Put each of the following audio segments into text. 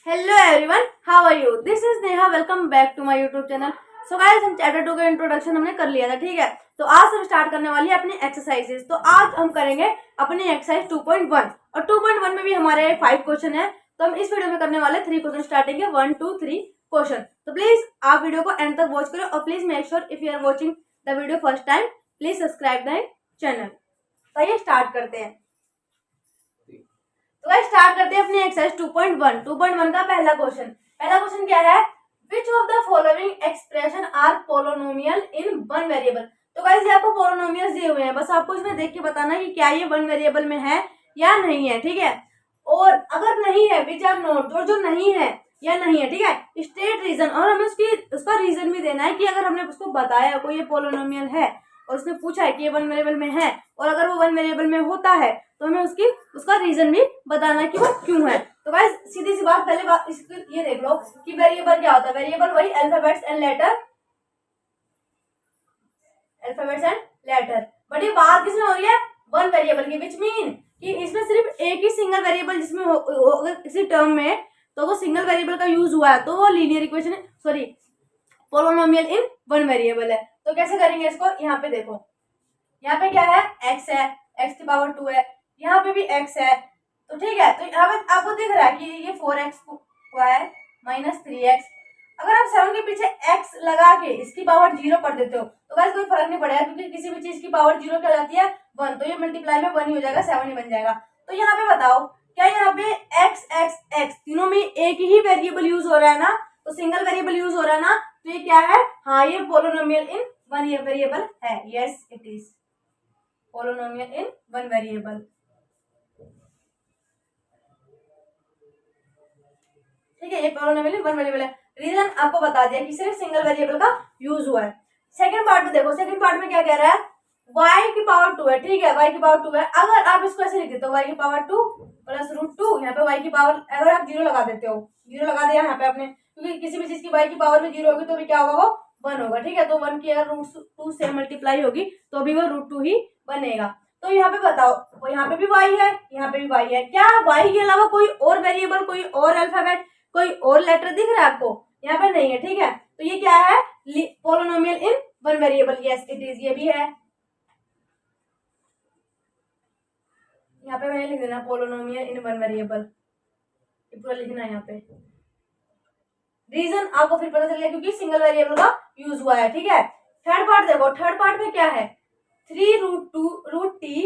Hello everyone, how are you? This is Neha. Welcome back to my YouTube channel. So guys, हम chapter 2 का introduction हमने कर लिया था, ठीक है। तो आज हम स्टार्ट करने वाली है अपनी एक्सरसाइजेस। तो आज हम करेंगे अपनी एक्सरसाइज 2.1 और 2.1 में भी हमारे 5 क्वेश्चन है। तो हम इस वीडियो में करने वाले 3 क्वेश्चन स्टार्टिंग है, 1 2 3 क्वेश्चन। तो प्लीज आप वीडियो को एंड तक वॉच करो और please make sure if you are watching the video first time please subscribe the channel. तो ये स्टार्ट करते हैं। तो स्टार्ट करते हैं अपनी एक्सरसाइज 2.1। 2.1 का पहला क्वेश्चन क्या है? Which of the following expression are polynomial in one variable. तो गाइस ये आपको पोलोनोमियल दिए हुए हैं, बस आपको इसमें देख के बताना है कि क्या ये वन वेरिएबल में है या नहीं है, ठीक है। और अगर नहीं है विच आर नॉट, और जो नहीं है या नहीं है, ठीक है, स्टेट रीजन, और हमें उसका रीजन भी देना है कि अगर हमने उसको बताया कोई ये पोलोनोमियल है और उसने पूछा है कि ये वन वेरिएबल में है और अगर वो वन वेरिएबल में होता है तो हमें उसका रीजन भी बताना है कि वो क्यों है। तो गाइस सीधी सी बात, पहले बात ये देख लो कि वेरिएबल क्या होता है। वेरिएबल वही अल्फाबेट्स एंड लेटर, बट ये बात किसमें हो रही है? वन वेरिएबल की, विच मीन कि इसमें सिर्फ एक ही सिंगल वेरिएबल जिसमें अगर किसी टर्म में तो वो सिंगल वेरिएबल का यूज हुआ है तो वो लीनियर इक्वेशन है, sorry polynomial in one variable है। तो कैसे करेंगे इसको? यहाँ पे देखो, यहाँ पे क्या है? x है, x की पावर 2 है, यहाँ पे भी x है, तो ठीक है। तो यहाँ पे आपको दिख रहा है कि ये 4x स्क्वायर माइनस 3x। अगर आप 7 के पीछे x लगा के इसकी पावर 0 कर देते हो तो गाइस कोई फर्क नहीं पड़ेगा, क्योंकि किसी भी चीज की पावर 0 क्या जाती है? 1। तो ये मल्टीप्लाई में 1 ही हो जाएगा, 7 ही बन जाएगा। तो यहाँ पे बताओ, क्या यहाँ पे x x x तीनों में एक ही वेरिएबल यूज हो रहा है ना? तो सिंगल वेरिएबल यूज हो रहा है ना? तो ये क्या है? हाँ, ये पोलोनोमियल इन वन वेरिएबल है। Yes it is polynomial in one variable, ठीक है। ये पोलोनोमियल इन वन वेरिएबल है। रीजन आपको बता दिया कि सिर्फ सिंगल वेरिएबल का यूज हुआ है। सेकंड पार्ट में देखो, सेकंड पार्ट में क्या कह रहा है? y की पावर 2 है, ठीक है, y की पावर 2 है। अगर आप इसको ऐसे लिख देते हो y की पावर 2 प्लस रूट 2, यहाँ पे y की पावर अगर आप 0 लगा देते हो, 0 लगा दिया यहाँ पे आपने, क्योंकि किसी भी चीज की y की पावर में 0 होगी तो भी क्या होगा? वो 1 होगा, ठीक है। तो 1 की अगर रूट 2 से मल्टीप्लाई होगी तो भी वो रूट 2 ही बनेगा। तो यहाँ पे बताओ, वो यहाँ पे भी y है, यहाँ पे भी y है। क्या y के अलावा कोई और वेरिएबल, कोई और अल्फाबेट, कोई और लेटर दिख रहा है आपको? यहाँ पे नहीं है, ठीक है। तो ये क्या है? Polynomial in one variable. Yes it is, ये भी है। यहाँ पे मैंने लिख देना पोलोनोमियल इन वन वेरिएबल, पूरा लिखना है यहाँ पे। रीजन आपको फिर पता चलेगा क्योंकि सिंगल वेरिएबल का यूज हुआ है, ठीक है। थर्ड पार्ट देखो, थर्ड पार्ट में क्या है? 3 root 2 root t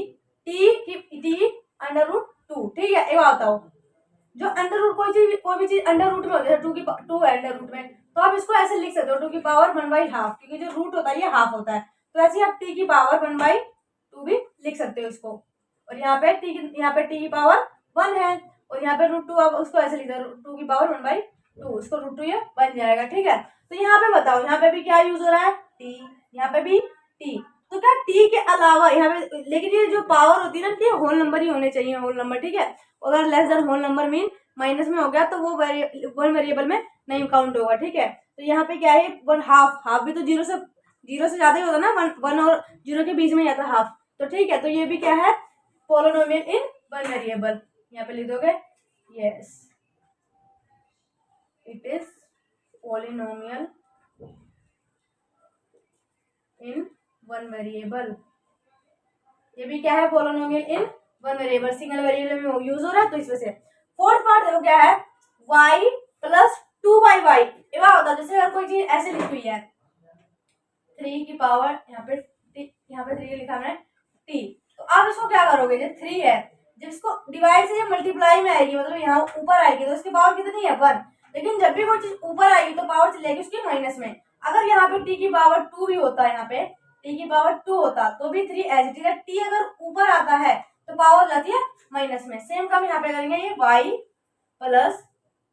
under root 2, ठीक है। ये बताओ, जो अंडर रूट कोई भी चीज अंडर रूट में होती है, 2 है अंडर रूट में, तो आप इसको ऐसे लिख सकते हो 2 की पावर 1/2, क्योंकि जो रूट होता है ये हाफ होता है। तो ऐसे आप टी की पावर 1/2 भी लिख सकते हो इसको। और यहाँ पे टी की पावर 1 है और यहाँ पे रूट 2, आप उसको ऐसे लिख दो 2 की पावर 1/2, उसको रूट 2 ये बन जाएगा, ठीक है। तो यहाँ पे बताओ, यहाँ पे भी क्या यूज हो रहा है? टी, यहाँ पे भी टी। तो क्या टी के अलावा यहाँ पे, लेकिन ये जो पावर होती है ना, ये होल नंबर ही होने चाहिए, होल नंबर, ठीक है। अगर less than whole number mean minus में हो गया तो वो वन वेरिएबल में नहीं काउंट होगा, ठीक है। तो यहाँ पे क्या है? 1/2, हाफ भी तो जीरो से ज्यादा ही होता ना, 1 और 0 के बीच में ही आता हाफ, तो ठीक है। तो ये भी क्या है? Polynomial in one variable. यहाँ पे लिख दोगे yes it is polynomial in one variable. ये भी क्या है? Polynomial in one variable, single variable में यूज हो रहा है तो इस वजह से। फोर्थ पार्ट देखो क्या है? y plus 2/y। ये बात होता है जैसे अगर कोई चीज ऐसे लिखी हुई है 3 की पावर, यहाँ पे 3 लिखा है t, तो आप इसको क्या करोगे? जो 3 है जब इसको डिवाइड से मल्टीप्लाई में आएगी, मतलब यहाँ ऊपर आएगी तो इसकी पावर कितनी है? 1। लेकिन जब भी कोई चीज ऊपर आएगी तो पावर चली जाएगी उसकी माइनस में। अगर यहाँ पे t की पावर 2 भी होता है, यहाँ पे t की पावर 2 होता तो भी 3 एज इट इज। t अगर ऊपर आता है तो पावर जाती है माइनस में। सेम काम यहाँ पे करेंगे, ये y प्लस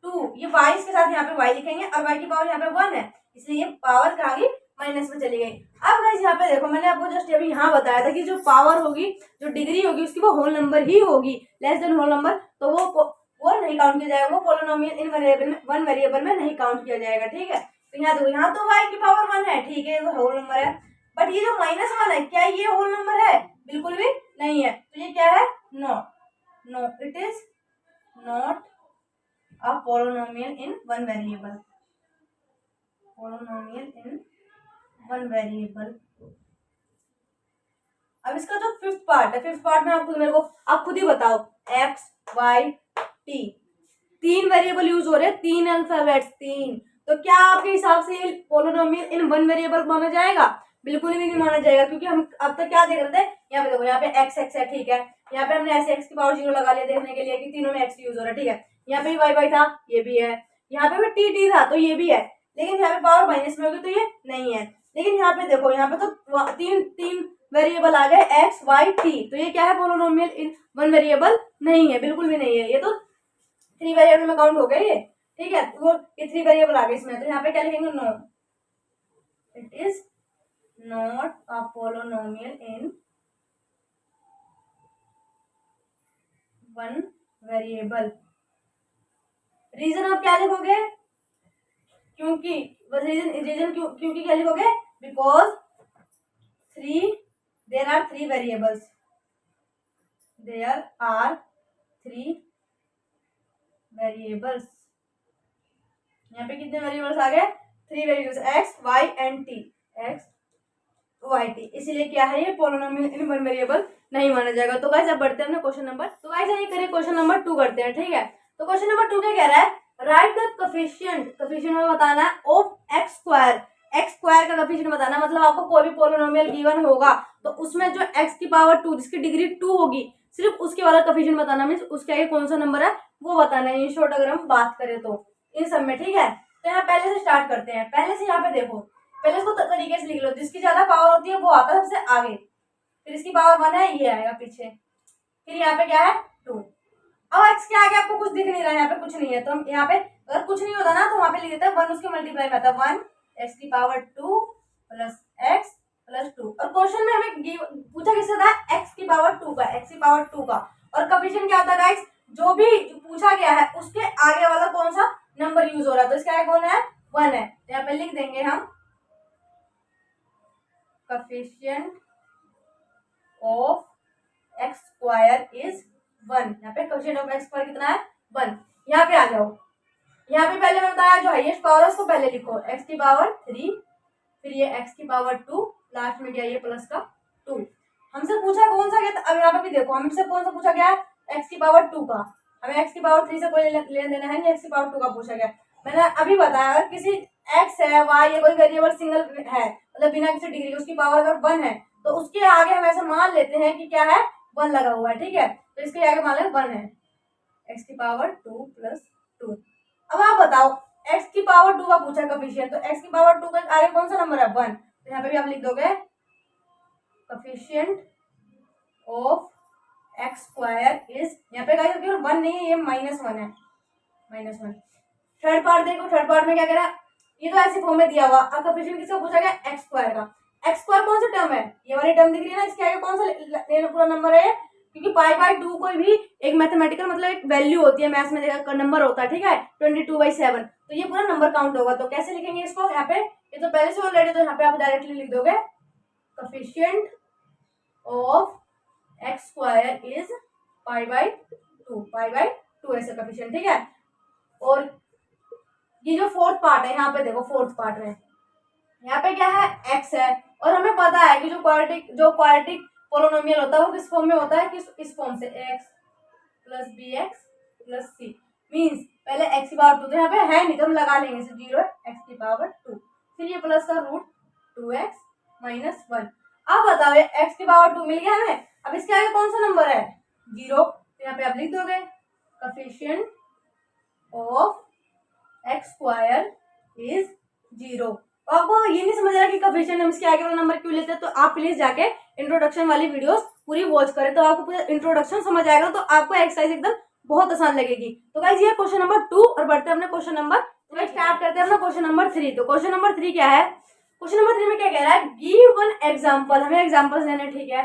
2, ये y के साथ यहाँ पे y लिखेंगे और y की पावर यहाँ पे 1 है, इसलिए ये पावर कहाँ गई? माइनस में चली गई। अब गाइस यहाँ पे देखो, मैंने आपको जस्ट अभी यहाँ बताया था कि जो पावर होगी, जो डिग्री होगी, उसकी वो होल नंबर ही होगी, लेस देन होल नंबर, तो वो नहीं काउंट किया जाएगा, वो पोलिनोमियल इन वन वेरिएबल में नहीं काउंट किया जाएगा, ठीक है। तो यहाँ देखो, यहाँ तो y की पावर 1 है, ठीक है, वो होल नंबर है, बट ये जो -1 है, क्या ये होल नंबर है? बिल्कुल भी नहीं है। तो ये क्या है? No, it is not a polynomial in one variable, polynomial in one variable. अब इसका जो फिफ्थ पार्ट है, फिफ्थ पार्ट में आपको मेरे को आप खुद ही बताओ, एक्स वाई टी, तीन वेरिएबल यूज हो रहे हैं, तीन अल्फाबेट्स, तीन, तो क्या आपके हिसाब से ये पोलिनोमियल इन वन वेरिएबल माना जाएगा? बिल्कुल भी नहीं माना जाएगा, क्योंकि हम अब तक क्या देख रहे थे, यहाँ पे देखो, यहाँ पे एक्स एक्स है, ठीक है, यहाँ पे हमने ऐसे एक्स की पावर 0 लगा लिया देखने के लिए कि तीनों में एक्स यूज हो रहा है, ठीक है, यहाँ पे वाई वाई था, ये भी है, यहाँ पे भी टी टी था, तो ये भी है, लेकिन यहाँ पे पावर माइनस में होगी तो ये नहीं है। लेकिन यहाँ पे देखो, यहाँ पे तो तीन तीन वेरिएबल आ गए, एक्स वाई टी, तो ये क्या है, पोलिनोमियल इन वन वेरिएबल नहीं है, बिल्कुल भी नहीं है, ये तो थ्री वेरिएबल में काउंट हो गए ये, ठीक है, वो ये थ्री वेरिएबल आ गए इसमें, तो यहाँ पे क्या लिखेंगे, no, it is not a polynomial in one variable. Reason आप क्या लिखोगे, क्योंकि रीजन क्योंकि क्या लिखोगे, because there are three variables, there are three variables, यहाँ पे कितने वेरिएबल्स आ गए, three variables, x y and t, x y t, इसीलिए क्या है, ये पोलिनोमियल इन वन वेरिएबल नहीं माना जाएगा। तो गाइस अब बढ़ते हैं अपने क्वेश्चन नंबर, तो गाइस ये करिए क्वेश्चन नंबर 2 करते हैं, ठीक है। तो क्वेश्चन नंबर 2 क्या कह रहा है, राइट द कोफिशिएंट में बताना है of x square, x square का कोफिशिएंट बताना, मतलब आपको कोई भी पोलिनोमियल गिवन होगा तो उसमें जो एक्स की पावर 2 जिसकी डिग्री 2 होगी, सिर्फ उसके वाला कोफिशिएंट बताना, मीन्स उसके आगे कौन सा नंबर है वो बताना है, इन शॉर्ट अगर हम बात करें तो इन सब में, ठीक है। तो यहाँ पहले से स्टार्ट करते हैं, पहले से यहाँ पे देखो, पहले इसको तरीके से लिख लो, जिसकी ज्यादा पावर होती है वो आता है सबसे आगे, फिर इसकी पावर 1 है, ये आएगा पीछे, फिर यहाँ पे क्या है 2। अब एक्स के आगे आपको कुछ दिख नहीं रहा है, यहाँ पे कुछ नहीं है, तो हम यहाँ पे अगर कुछ नहीं होता ना तो वहां पे लिख देते हैं 1 उसके मल्टीप्लाई में आता है, 1 एक्स की पावर 2 प्लस एक्स प्लस 2। और क्वेश्चन में हमें पूछा किससे था, एक्स की पावर 2 का, एक्स की पावर 2 का, और कोफिशिएंट क्या होता है गाइस, जो भी पूछा गया है उसके आगे वाला कौन सा नंबर यूज हो रहा है, तो इसके आगे कौन है, 1 है, तो यहाँ पे लिख देंगे हम coefficient of x square is 1, यहाँ पे कोफिशिएंट ऑफ एक्स स्क्वायर कितना है, 1। यहाँ पे आ जाओ, यहाँ पे पहले मैं बताया जो हाईएस्ट पावर है उसको पहले लिखो, एक्स की पावर 3, फिर ये एक्स की पावर 2, लास्ट में क्या ये प्लस का 2। हमसे पूछा कौन सा गया, अब यहाँ पे भी देखो हमसे कौन सा पूछा गया है, एक्स की पावर 2 का, हमें एक्स की पावर 3 से कोई लेना देना है नहीं, एक्स की पावर 2 का पूछा गया। मैंने अभी बताया अगर किसी एक्स है वाई या कोई वेरिएबल सिंगल है, मतलब बिना किसी डिग्री उसकी पावर अगर 1 है तो उसके आगे हम ऐसा मान लेते हैं कि क्या है, 1 लगा हुआ है, ठीक है, तो इसके आगे मान लें 1 है, एक्स की पावर 2 प्लस 2। अब आप बताओ x की पावर 2 का पूछा कोफिशिएंट, तो x की पावर 2 का आगे कौन सा नंबर है, 1, तो यहाँ पे भी आप लिख दोगे coefficient of x square is, यहाँ पे गाइस केवल 1 नहीं है, ये -1 है, -1। थर्ड पार्ट देखो, थर्ड पार्ट में क्या कह रहा है, ये तो ऐसे फॉर्म में दिया हुआ, अब कोफिशिएंट किसका पूछा गया, x स्क्वायर का, x स्क्वायर कौन सा टर्म है, ये वाली टर्म दिख रही है ना, इसके आगे कौन सा पूरा नंबर है, क्योंकि पाई बाय 2 कोई भी एक मैथमेटिकल मतलब एक वैल्यू होती है, मैथ्स में नंबर होता है, ठीक है, 22/7, तो ये पूरा नंबर काउंट होगा, तो कैसे लिखेंगे इसको, यहाँ पे ये तो पहले से ऑलरेडी, तो यहाँ पे आप डायरेक्टली लिख दोगे coefficient of x square is pi by 2 ऐसे कोफिशिएंट, ठीक है। और ये जो फोर्थ पार्ट है, यहाँ पे देखो फोर्थ पार्ट में यहाँ पे क्या है, एक्स है, और हमें पता है कि जो क्वाड्रेटिक पोलिनोमियल होता है वो किस फॉर्म में होता है, इस फॉर्म से, x plus b x plus c, means पहले एक्स की पावर 2, तो यहाँ पे है नहीं तो हम लगा लेंगे 0 एक्स की पावर 2, फिर ये प्लस का रूट 2x माइनस 1। अब बताओ ये एक्स की पावर 2 मिल गया हमें, अब इसके आगे कौन सा नंबर है, 0, तो यहाँ पे आप लिख दोगे coefficient of x square is 0। आपको ये नहीं समझ रहा कि कोफिशिएंट हम इसके आगे वाला नंबर क्यों लेते हैं, तो आप प्लीज जाके इंट्रोडक्शन वाली वीडियोस पूरी वॉच करें, तो आपको पूरा इंट्रोडक्शन समझ आएगा, तो आपको एक्सरसाइज एकदम बहुत आसान लगेगी। तो गाइस ये क्वेश्चन नंबर 2, और बढ़ते हैं अपने क्वेश्चन नंबर, तो स्टार्ट करते हैं अपना क्वेश्चन नंबर 3। तो क्वेश्चन नंबर 3 क्या है, क्वेश्चन नंबर 3 में क्या कह रहा है, गिव वन एग्जांपल, हमें एग्जांपल्स लेने, ठीक है।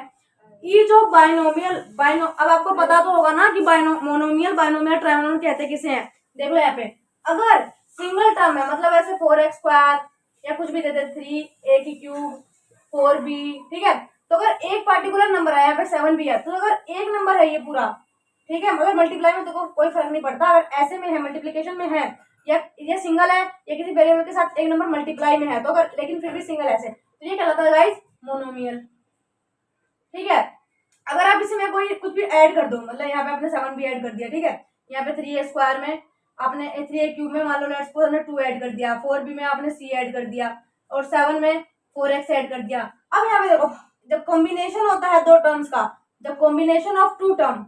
ईच ऑफ बाइनोमियल, अब आपको पता तो होगा ना कि मोनोमियल बाइनोमियल ट्राइनोमियल कहते किसे हैं, देख लो यहाँ पे, अगर सिंगल टर्म है मतलब ऐसे 4x स्क्वायर या कुछ भी देते 3a की क्यूब 4b, ठीक है, तो अगर एक पार्टिकुलर नंबर है, यहाँ पे 7 भी है, तो अगर एक नंबर है ये पूरा, ठीक है, मगर मल्टीप्लाई में तो कोई फर्क नहीं पड़ता, अगर ऐसे में है मल्टीप्लिकेशन में है या ये सिंगल है या किसी वेरिएबल के साथ एक नंबर मल्टीप्लाई में है तो अगर लेकिन फिर भी सिंगल ऐसे तो ये कहलाता है गाइस मोनोमियल। ठीक है, अगर आप इसमें कोई कुछ भी ऐड कर दो, मतलब यहाँ पे आपने 7 भी ऐड कर दिया, ठीक है, यहाँ पे 3a स्क्वायर में आपने 3a क्यूब में मान लो लेट्स सपोज हमने 2 ऐड कर दिया, 4b में आपने c ऐड कर दिया और 7 में 4x ऐड कर दिया। अब यहाँ पे देखो जब कॉम्बिनेशन होता है दो टर्म्स का, जब combination of two term,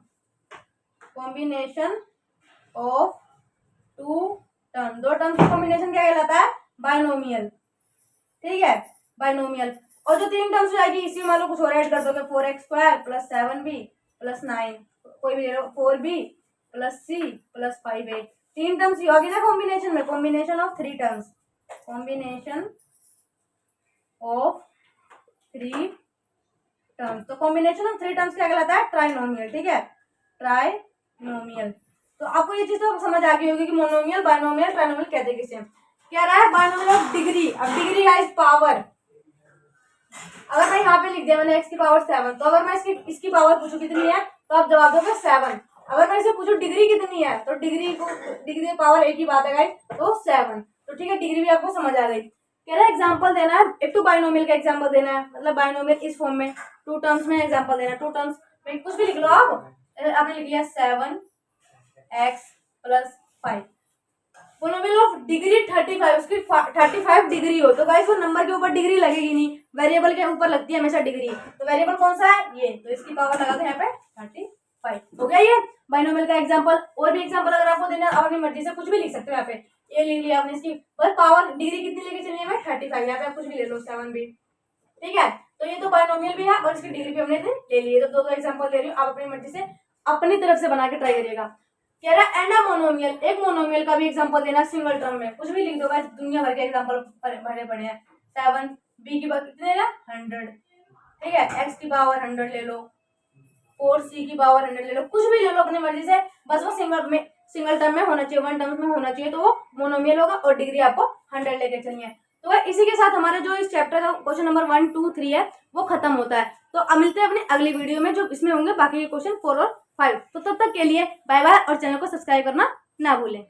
combination of two term, दो टर्म्स का कॉम्बिनेशन क्या कहलाता है? बाइनोमियल। ठीक है, बाइनोमियल। और जो 3 टर्म्स हो जाएगी इसी मान लो कुछ और ऐड कर दोगे, 4x square plus 7b plus 9, कोई भी 4b plus c plus 5a, 3 terms ये होगी ना कॉम्बिनेशन में, combination of 3 terms, combination of 3 terms. तो कॉम्बिनेशन ऑफ 3 टर्म्स क्या कहलाता है? ट्राइनोमियल। ठीक है, ट्राइनोमियल। तो आपको ये चीज तो समझ आ गई होगी कि मोनोमियल, बाइनोमियल, ट्राइनोमियल कहते किसे हैं। क्या रहा है? Binomial of degree. अब डिग्री का इज पावर, अगर मैं यहाँ पे लिख दिया मैंने x की पावर 7, तो अगर मैं इसकी पावर पूछूं कितनी है तो आप जवाब दोगे 7। अगर मैं इसे पूछूं डिग्री कितनी है तो डिग्री पावर एक ही बात है गाइस, तो 7। तो ठीक है, डिग्री भी आपको समझ आ गई। कह रहा है एग्जांपल देना है, एक तो बाइनोमियल का एग्जांपल देना है, मतलब बाइनोमियल इस फॉर्म में 2 टर्म्स में एग्जांपल देना है। 2 टर्म्स में कुछ भी लिख लो आप, आपने लिख लिया 7x plus 5। Monomial of degree 35, उसकी 35 डिग्री हो तो गाइस वो नंबर के ऊपर डिग्री लगेगी नहीं, वेरिएबल के ऊपर लगती है हमेशा डिग्री। तो वेरिएबल कौन सा है? ये, तो इसकी पावर लगा दो यहाँ पे 35। हो गया ये बाइनोमियल का एग्जांपल। और भी एग्जांपल अगर आपको देना है अपनी मर्जी से कुछ भी लिख सकते हो, यहाँ पे ये लिख लिया आपने, इसकी बस पावर डिग्री कितनी लेके चलिए हमें 35, यहाँ पे आप कुछ भी ले लो 7 भी। ठीक है, तो ये तो बाइनोमियल भी है और इसकी डिग्री भी हमने ले ली है। तो 2 एग्जाम्पल ले रही हूँ, आप अपनी मर्जी से अपनी तरफ से बना के ट्राई करिएगा। कह रहा है एंड मोनोमियल, एक मोनोमियल का भी एग्जांपल देना सिंगल टर्म में, कुछ भी लिख दो गाइस, दुनिया भर के एग्जांपल भरे पड़े हैं। 7 b की पावर कितने ना 100, ठीक है, x की पावर 100 ले लो, 4 c की पावर 100 ले लो, कुछ भी ले लो अपनी मर्जी से, बस वो सिंगल टर्म में होना चाहिए, 1 टर्म में होना चाहिए, तो वो मोनोमियल होगा और डिग्री आपको 100 लेके चलिए। तो इसी के साथ हमारे जो इस चैप्टर का क्वेश्चन नंबर 1, 2, 3 है वो खत्म होता है। तो अब मिलते हैं अपने अगली वीडियो में जो इसमें होंगे बाकी के क्वेश्चन 4 और 5। तो तब तक के लिए बाय बाय और चैनल को सब्सक्राइब करना ना भूलें।